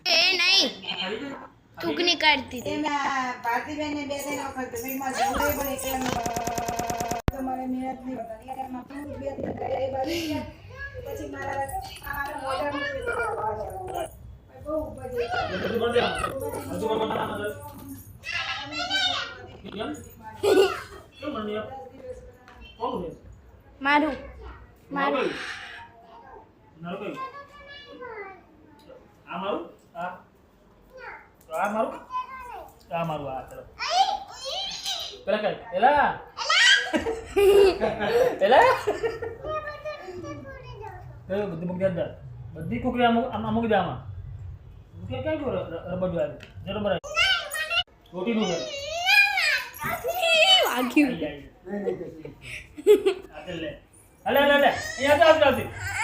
એ નહીં થૂકની કાઢતી હતી ભારતીબેન ને બે ત્રણ વખત જમીનમાં જવડે પણ એકલા તમારે મહેનત નહીં હોતા યારમાં બે પછી મારા મોઢામાં બહુ બધી મારું મારું આ મારું આ મારું આ ચલો પેલા કઈ એલા એલા બધી મૂકી દે બધી કુકરી આમ મૂકી દે આમાં મૂકી ક્યાં ગયો રબર જો આવી બરોબર રોટી નું વાગ્યું લે અલે અહીંયા આવતી